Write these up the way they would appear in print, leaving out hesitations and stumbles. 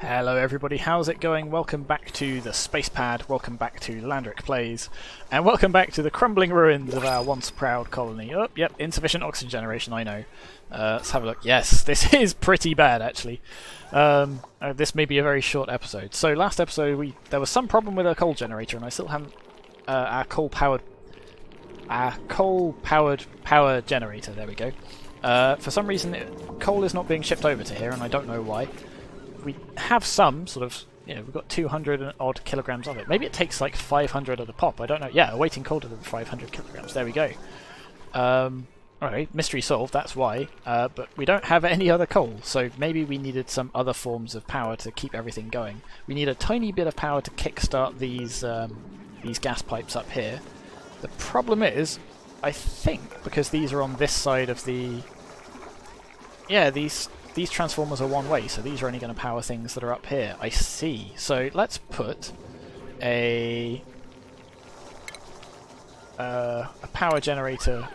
Hello everybody, how's it going? Welcome back to the space pad, welcome back to Landric Plays, and welcome back to the crumbling ruins of our once proud colony. Oh, yep, insufficient oxygen generation, I know. Let's have a look. Yes, this is pretty bad actually. This may be a very short episode. So last episode there was some problem with our coal generator and I still haven't... our coal-powered power generator, there we go. For some reason coal is not being shipped over to here and I don't know why. We have some sort of, we've got 200 and odd kilograms of it. Maybe it takes like 500 at a pop, I don't know. Yeah, awaiting colder than 500 kilograms, there we go. Alright, mystery solved, that's why. But we don't have any other coal, so maybe we needed some other forms of power to keep everything going. We need a tiny bit of power to kickstart these gas pipes up here. The problem is, I think, because these are on this side of the... Yeah, these transformers are one way, so these are only going to power things that are up here. I see. So let's put a power generator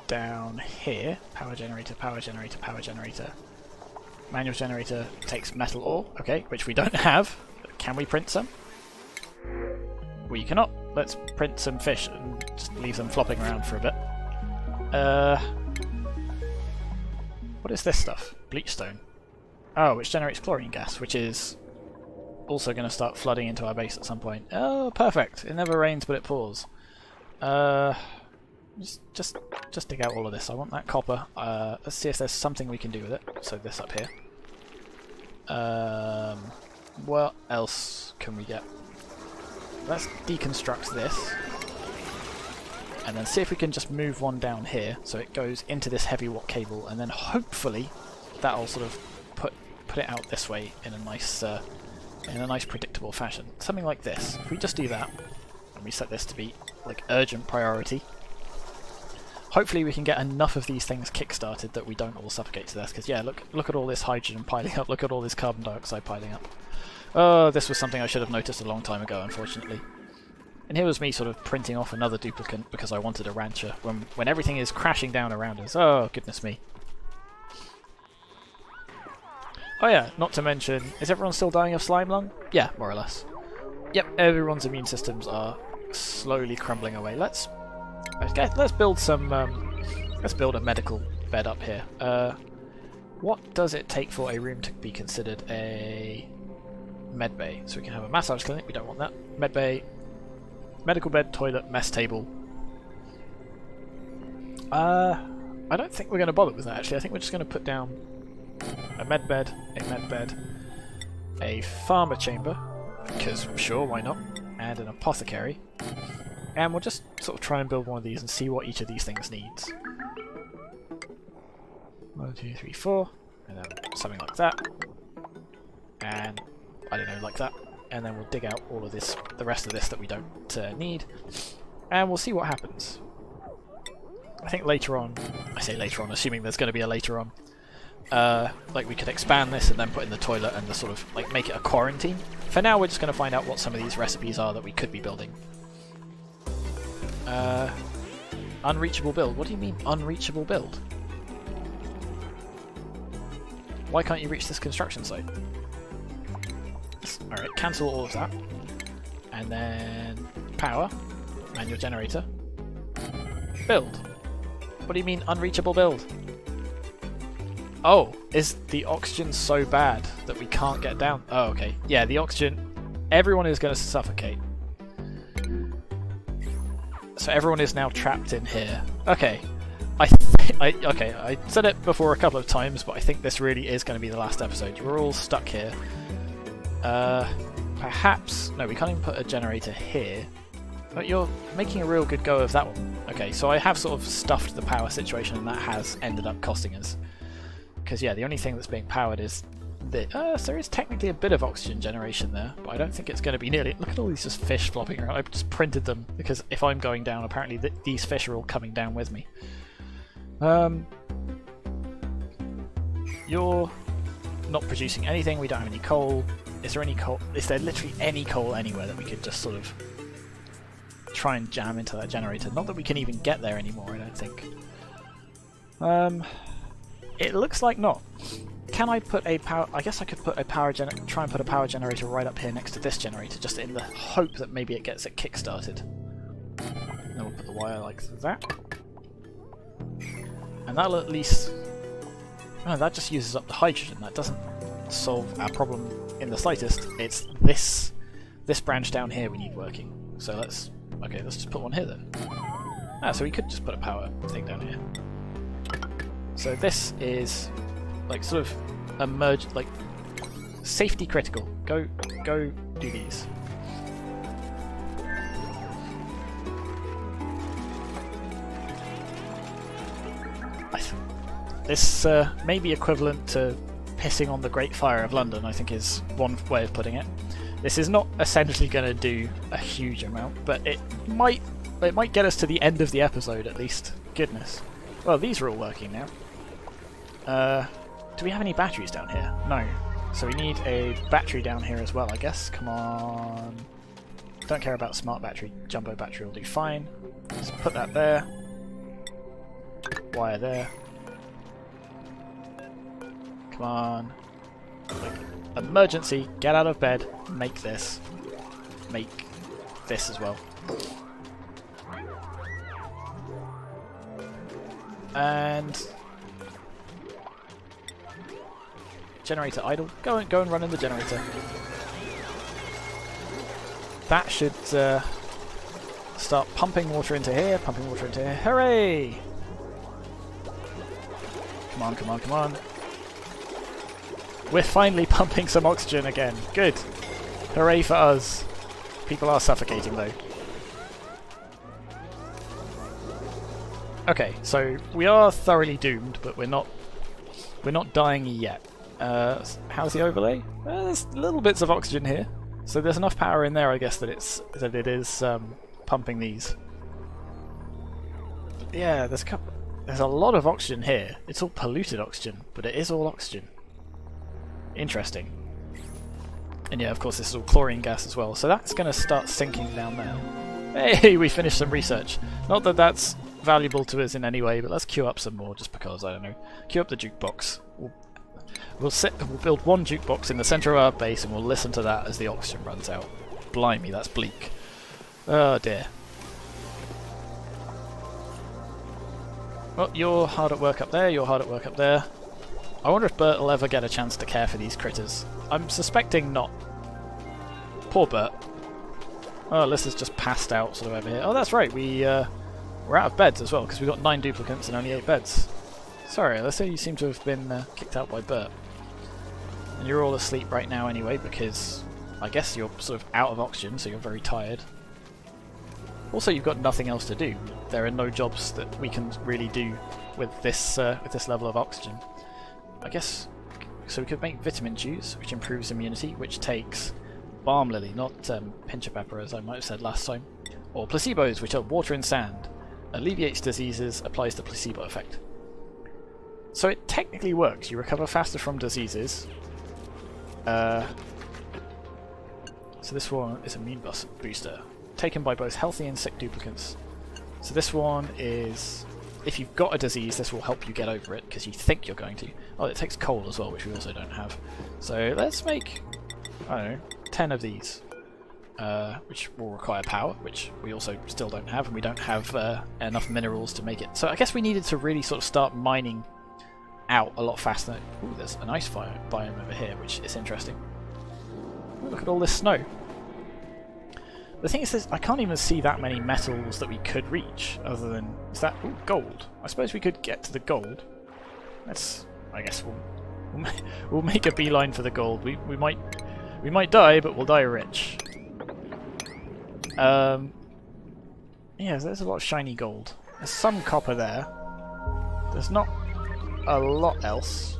down here. Power generator, power generator, power generator. Manual generator takes metal ore, okay, which we don't have. Can we print some? We cannot. Let's print some fish and just leave them flopping around for a bit. What is this stuff? Bleachstone. Oh, which generates chlorine gas, which is also going to start flooding into our base at some point. Oh, perfect! It never rains, but it pours. Just dig out all of this. I want that copper. Let's see if there's something we can do with it. So this up here. What else can we get? Let's deconstruct this. And then see if we can just move one down here so it goes into this heavy watt cable, and then hopefully that'll sort of put it out this way in a nice predictable fashion. Something like this. If we just do that and we set this to be like urgent priority, hopefully we can get enough of these things kick-started that we don't all suffocate to death. Because yeah, look at all this hydrogen piling up, look at all this carbon dioxide piling up. Oh, this was something I should have noticed a long time ago, unfortunately. And here was me sort of printing off another duplicate because I wanted a rancher when everything is crashing down around us. Oh, goodness me. Oh yeah, not to mention, is everyone still dying of slime lung? Yeah, more or less. Yep, everyone's immune systems are slowly crumbling away. Let's build some let's build a medical bed up here. What does it take for a room to be considered a med bay? So we can have a massage clinic, we don't want that. Med bay, medical bed, toilet, mess table. I don't think we're going to bother with that actually. I think we're just going to put down a med bed, a farmer chamber, because sure, why not, and an apothecary. And we'll just sort of try and build one of these and see what each of these things needs. 1, 2, 3, 4, and then something like that. And I don't know, like that. And then we'll dig out all of this, the rest of this that we don't need, and we'll see what happens. I think later on, I say later on, assuming there's going to be a later on, like we could expand this and then put in the toilet and the sort of like make it a quarantine. For now, we're just going to find out what some of these recipes are that we could be building. Unreachable build. What do you mean unreachable build? Why can't you reach this construction site? Alright, cancel all of that. And then power, manual generator, build. What do you mean unreachable build? Oh, is the oxygen so bad that we can't get down? Oh, okay. Yeah, the oxygen, everyone is going to suffocate. So everyone is now trapped in here. Okay. Okay, I said it before a couple of times, but I think this really is going to be the last episode. You're all stuck here. Perhaps... No, we can't even put a generator here. But you're making a real good go of that one. Okay, so I have sort of stuffed the power situation and that has ended up costing us. Because yeah, the only thing that's being powered is... so there is technically a bit of oxygen generation there, but I don't think it's going to be nearly... Look at all these just fish flopping around. I've just printed them because if I'm going down, apparently these fish are all coming down with me. You're not producing anything, we don't have any coal. Is there any coal? Is there literally any coal anywhere that we could just sort of try and jam into that generator? Not that we can even get there anymore, I don't think. It looks like not. can I put a power... I guess I could put a try and put a power generator right up here next to this generator, just in the hope that maybe it gets it kick-started. Then we'll put the wire like that. And that'll at least... Oh, that just uses up the hydrogen. That doesn't solve our problem in the slightest. It's this branch down here we need working. So let's just put one here then. So we could just put a power thing down here. So this is like sort of like safety critical. Go do these. This may be equivalent to pissing on the Great Fire of London, I think is one way of putting it. This is not essentially going to do a huge amount, but it might get us to the end of the episode at least. Goodness. Well, these are all working now. Do we have any batteries down here? No. So we need a battery down here as well, I guess. Come on. Don't care about smart battery. Jumbo battery will do fine. Let's put that there. Wire there. Come on. Like, emergency, get out of bed, make this. Make this as well. And generator idle. Go and run in the generator. That should start pumping water into here, pumping water into here. Hooray! Come on, come on, come on. We're finally pumping some oxygen again. Good. Hooray for us. People are suffocating though. Okay, so we are thoroughly doomed, but we're not dying yet. How's the overlay? There's little bits of oxygen here, so there's enough power in there, I guess, that it is pumping these. But yeah, there's a lot of oxygen here. It's all polluted oxygen, but it is all oxygen. Interesting. And yeah, of course, this is all chlorine gas as well, so that's going to start sinking down there. Hey, we finished some research. Not that that's valuable to us in any way, but let's queue up some more just because, I don't know. Queue up the jukebox. We'll build one jukebox in the centre of our base and we'll listen to that as the oxygen runs out. Blimey, that's bleak. Oh dear. Well, you're hard at work up there, you're hard at work up there. I wonder if Bert will ever get a chance to care for these critters. I'm suspecting not. Poor Bert. Oh, Alyssa's just passed out sort of over here. Oh, that's right, we're out of beds as well, because we've got 9 duplicants and only 8 beds. Sorry, Alyssa, you seem to have been kicked out by Bert. And you're all asleep right now anyway, because I guess you're sort of out of oxygen, so you're very tired. Also, you've got nothing else to do. There are no jobs that we can really do with this level of oxygen. I guess, so we could make vitamin juice, which improves immunity, which takes balm lily, not pincher pepper as I might have said last time. Or placebos, which are water and sand. Alleviates diseases, applies the placebo effect. So it technically works. You recover faster from diseases. So this one is immune booster, taken by both healthy and sick duplicants. So this one is, if you've got a disease, this will help you get over it, because you think you're going to. Oh, it takes coal as well, which we also don't have. So let's make, I don't know, 10 of these. Which will require power, which we also still don't have, and we don't have enough minerals to make it. So I guess we needed to really sort of start mining out a lot faster. Ooh, there's an ice biome over here, which is interesting. Ooh, look at all this snow. The thing is, I can't even see that many metals that we could reach, other than, is that, ooh, gold. I suppose we could get to the gold. Let's, I guess we'll make a beeline for the gold. We might die, but we'll die rich. Yeah, there's a lot of shiny gold. There's some copper there. There's not a lot else.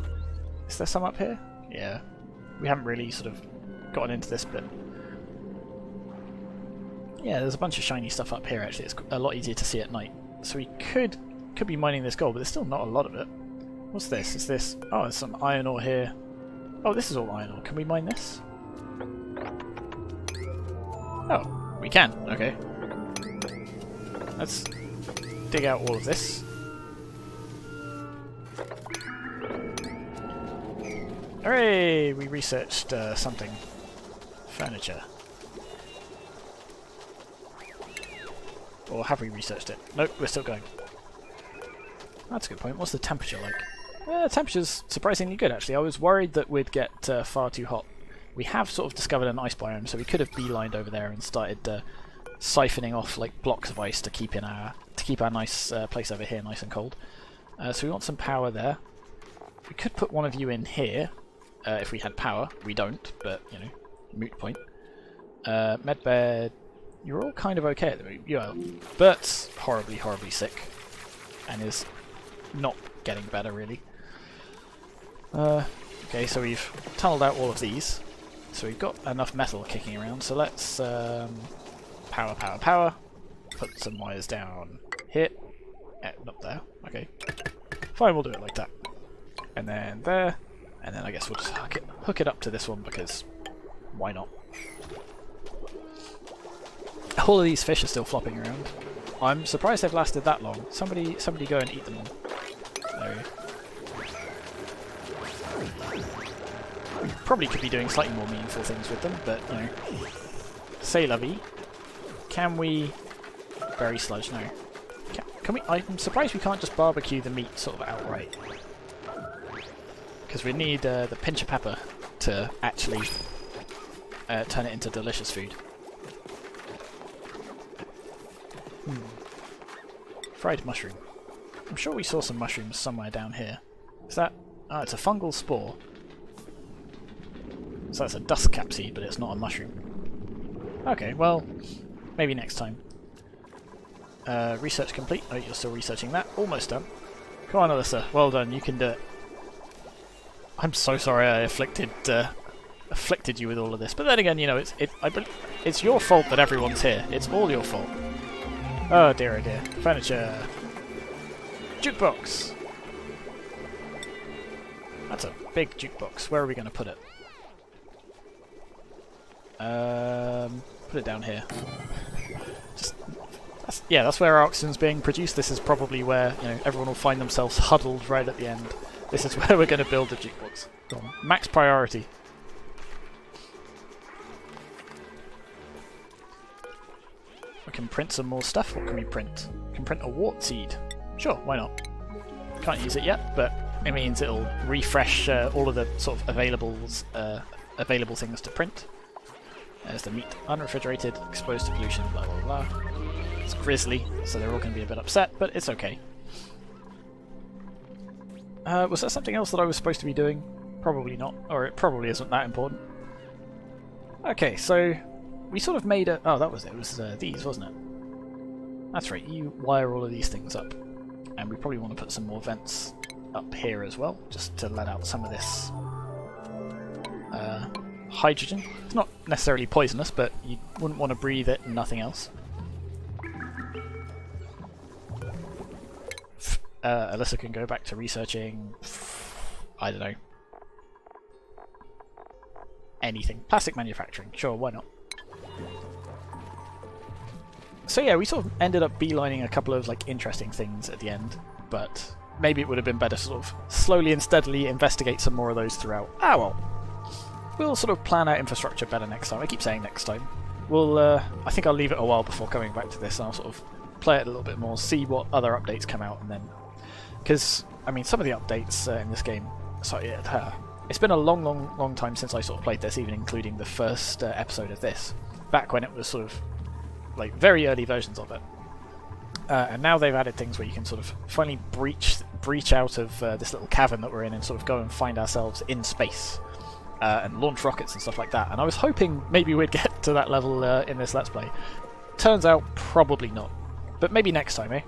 Is there some up here? Yeah. We haven't really sort of gotten into this bit. Yeah, there's a bunch of shiny stuff up here actually. It's a lot easier to see at night. So we could be mining this gold, but there's still not a lot of it. What's this? Is this... Oh, there's some iron ore here. Oh, this is all iron ore. Can we mine this? Oh. We can, okay. Let's dig out all of this. Hooray! We researched something. Furniture. Or have we researched it? Nope, we're still going. That's a good point. What's the temperature like? The temperature's surprisingly good, actually. I was worried that we'd get far too hot. We have sort of discovered an ice biome, so we could have beelined over there and started siphoning off like blocks of ice to keep our nice place over here nice and cold. So we want some power there. We could put one of you in here if we had power. We don't, but you know, moot point. Medbed, you're all kind of okay at the moment. Yeah, Bert's horribly, horribly sick, and is not getting better really. Okay, so we've tunneled out all of these, so we've got enough metal kicking around. So let's power, power, power. Put some wires down here. Not there. Okay. Fine, we'll do it like that. And then there. And then I guess we'll just hook it up to this one because why not? All of these fish are still flopping around. I'm surprised they've lasted that long. Somebody go and eat them all. There we go. We probably could be doing slightly more meaningful things with them, but you know. C'est la vie. Can we bury sludge? No. Can we? I'm surprised we can't just barbecue the meat sort of outright. Because we need the pinch of pepper to actually turn it into delicious food. Fried mushroom. I'm sure we saw some mushrooms somewhere down here. Is that... Oh, it's a fungal spore. So that's a dust cap seed, but it's not a mushroom. Okay, well, maybe next time. Research complete. Oh, you're still researching that. Almost done. Come on, Alyssa. Well done. You can do it. I'm so sorry I afflicted you with all of this. But then again, you know, it's your fault that everyone's here. It's all your fault. Oh dear, oh dear. Furniture. Jukebox. That's a big jukebox. Where are we going to put it? Put it down here. That's where our oxygen's being produced. This is probably where, you know, everyone will find themselves huddled right at the end. This is where we're going to build the jukebox. Max priority. We can print some more stuff. What can we print? We can print a wart seed. Sure, why not? Can't use it yet, but it means it'll refresh all of the sort of available things to print. There's the meat, unrefrigerated, exposed to pollution, blah blah blah. It's grisly, so they're all going to be a bit upset, but it's okay. Was that something else that I was supposed to be doing? Probably not, or it probably isn't that important. Okay, so we sort of made a... Oh, that was it. It was these, wasn't it? That's right, you wire all of these things up. And we probably want to put some more vents up here as well, just to let out some of this hydrogen. It's not necessarily poisonous, but you wouldn't want to breathe it and nothing else. Alyssa can go back to researching, I don't know, anything. Plastic manufacturing, sure, why not? So yeah, we sort of ended up beelining a couple of like interesting things at the end, but maybe it would have been better to sort of slowly and steadily investigate some more of those throughout. Ah well. We'll sort of plan out infrastructure better next time. I keep saying next time. We'll, I think I'll leave it a while before coming back to this, and I'll sort of play it a little bit more, see what other updates come out, and then... Because, I mean, some of the updates in this game... Sorry, it's been a long time since I sort of played this, even including the first episode of this. Back when it was sort of, like, very early versions of it. And now they've added things where you can sort of finally breach out of this little cavern that we're in and sort of go and find ourselves in space. And launch rockets and stuff like that. And I was hoping maybe we'd get to that level in this Let's Play. Turns out, probably not. But maybe next time, eh?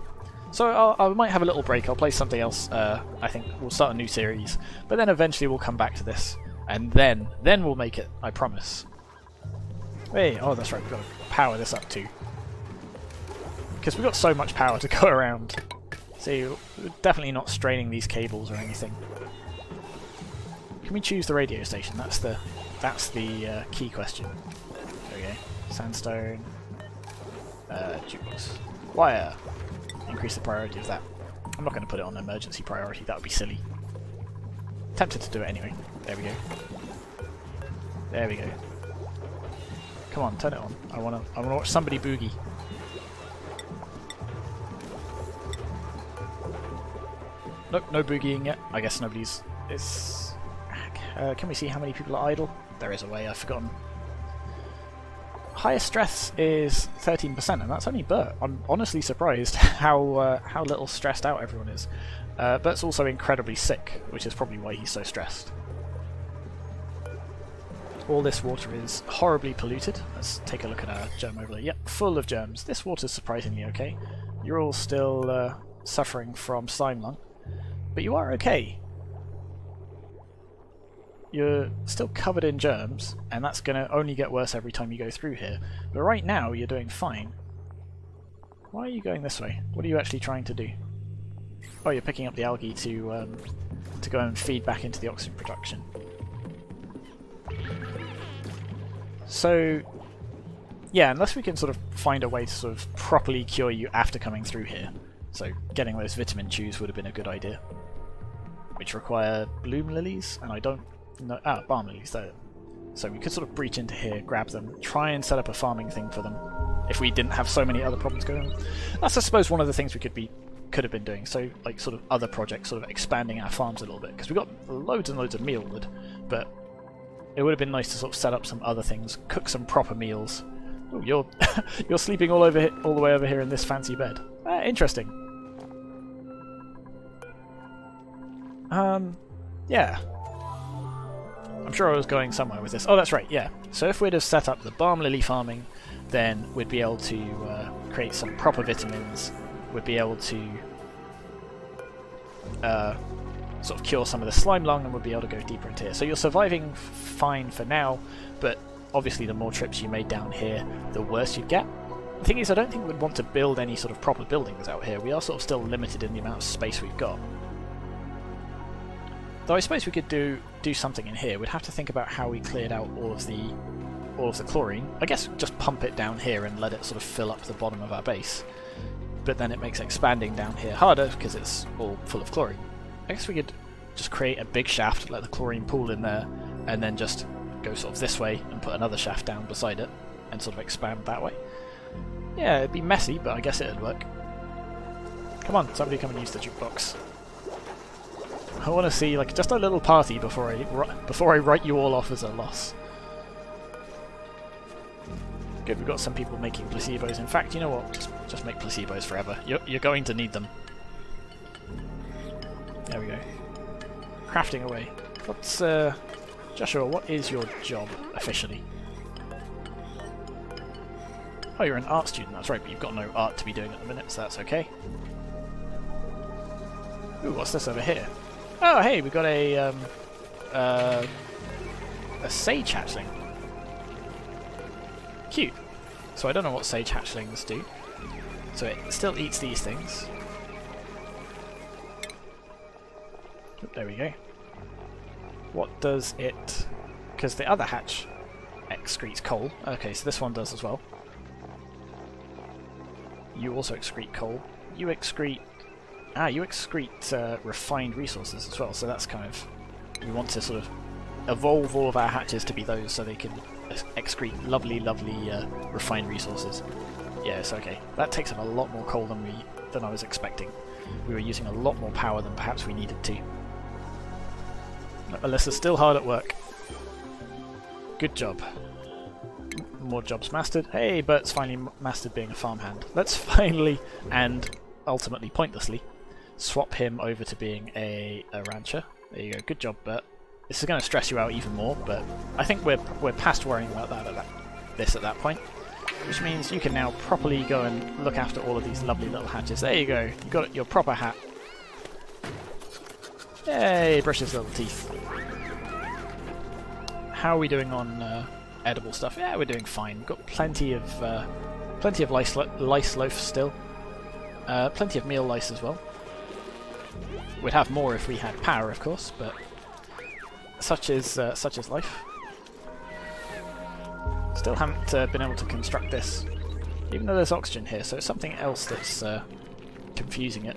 So I might have a little break. I'll play something else. I think we'll start a new series. But then eventually we'll come back to this. And then we'll make it, I promise. Hey, oh that's right, we've got to power this up too. Because we've got so much power to go around. So we're definitely not straining these cables or anything. Can we choose the radio station? That's the key question. There we go. Sandstone. Jukebox. Wire. Increase the priority of that. I'm not going to put it on emergency priority. That would be silly. Tempted to do it anyway. There we go. There we go. Come on, turn it on. I wanna watch somebody boogie. Nope, no boogieing yet. I guess nobody's... can we see how many people are idle? There is a way, I've forgotten. Highest stress is 13%, and that's only Bert. I'm honestly surprised how little stressed out everyone is. Bert's also incredibly sick, which is probably why he's so stressed. All this water is horribly polluted. Let's take a look at our germ overlay. Yep, full of germs. This water's surprisingly okay. You're all still suffering from slime lung, but you are okay. You're still covered in germs, and that's going to only get worse every time you go through here. But right now, you're doing fine. Why are you going this way? What are you actually trying to do? Oh, you're picking up the algae to go and feed back into the oxygen production. So, yeah, unless we can sort of find a way to sort of properly cure you after coming through here. So, getting those vitamin chews would have been a good idea. Which require bloom lilies, and I don't know... Ah, balm lilies, there. So we could sort of breach into here, grab them, try and set up a farming thing for them, if we didn't have so many other problems going on. That's, I suppose, one of the things we could have been doing. So, like, sort of other projects, sort of expanding our farms a little bit, because we've got loads and loads of meal wood, but it would have been nice to sort of set up some other things, cook some proper meals. Oh, you're you're sleeping all the way over here in this fancy bed. Interesting. Yeah. I'm sure I was going somewhere with this. Oh, that's right, yeah. So if we'd have set up the balm lily farming, then we'd be able to create some proper vitamins. We'd be able to sort of cure some of the slime lung, and we'd be able to go deeper into here. So you're surviving fine for now, but obviously the more trips you made down here, the worse you'd get. The thing is, I don't think we'd want to build any sort of proper buildings out here. We are sort of still limited in the amount of space we've got. Though I suppose we could do something in here. We'd have to think about how we cleared out all of the chlorine. I guess just pump it down here and let it sort of fill up the bottom of our base. But then it makes expanding down here harder because it's all full of chlorine. I guess we could just create a big shaft, let the chlorine pool in there, and then just go sort of this way and put another shaft down beside it and sort of expand that way. Yeah, it'd be messy, but I guess it'd work. Come on, somebody come and use the jukebox. I want to see like just a little party before I write you all off as a loss. Good, we've got some people making placebos. In fact, you know what? Just make placebos forever. You're going to need them. There we go. Crafting away. What's Joshua? What is your job officially? Oh, you're an art student. That's right, but you've got no art to be doing at the minute, so that's okay. Ooh, what's this over here? Oh, hey, we got a sage hatchling. Cute. So I don't know what sage hatchlings do. So it still eats these things. Oh, there we go. What does it... Because the other hatch excretes coal. Okay, so this one does as well. You also excrete coal. You excrete... Ah, you excrete refined resources as well, so that's kind of... We want to sort of evolve all of our hatches to be those so they can excrete lovely, lovely refined resources. Yes, okay. That takes up a lot more coal than I was expecting. We were using a lot more power than perhaps we needed to. Alyssa's still hard at work. Good job. More jobs mastered. Hey, Bert's finally mastered being a farmhand. Let's finally, and ultimately pointlessly, swap him over to being a rancher. There you go. Good job, Bert. This is going to stress you out even more, but I think we're past worrying about that at that point. Which means you can now properly go and look after all of these lovely little hatches. There you go. You got your proper hat. Yay! Brush his little teeth. How are we doing on edible stuff? Yeah, we're doing fine. We've got plenty of lice loaf still. Plenty of meal lice as well. We'd have more if we had power, of course, but such is life. Still haven't been able to construct this, even though there's oxygen here, so it's something else that's confusing it.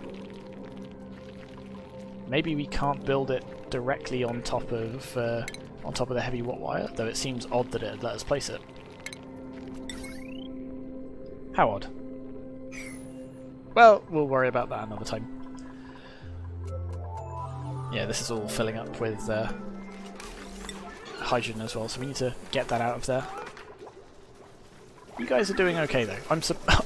Maybe we can't build it directly on top of the heavy watt wire, though it seems odd that it let us place it. How odd. Well, we'll worry about that another time. Yeah, this is all filling up with hydrogen as well, so we need to get that out of there. You guys are doing okay though.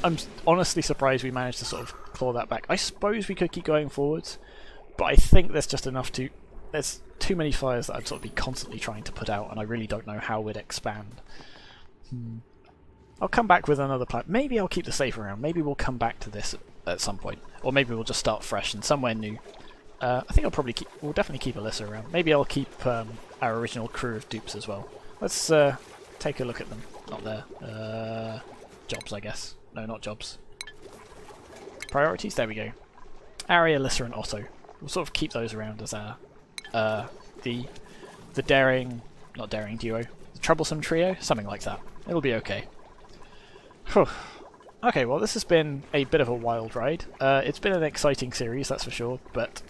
I'm honestly surprised we managed to sort of claw that back. I suppose we could keep going forwards, but I think there's just enough to... There's too many fires that I'd sort of be constantly trying to put out, and I really don't know how we'd expand. I'll come back with another plan. Maybe I'll keep the save around. Maybe we'll come back to this at some point. Or maybe we'll just start fresh and somewhere new. I think we'll definitely keep Alyssa around. Maybe I'll keep our original crew of dupes as well. Let's take a look at them. Not there. Jobs, I guess. No, not jobs. Priorities? There we go. Ari, Alyssa and Otto. We'll sort of keep those around as our the daring, not daring duo, the troublesome trio, something like that. It'll be okay. Whew. Okay, well this has been a bit of a wild ride. It's been an exciting series, that's for sure, but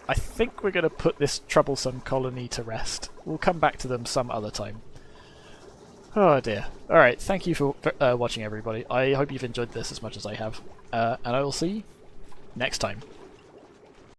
I think we're going to put this troublesome colony to rest. We'll come back to them some other time. Oh dear. Alright, thank you for watching everybody. I hope you've enjoyed this as much as I have, and I will see you next time.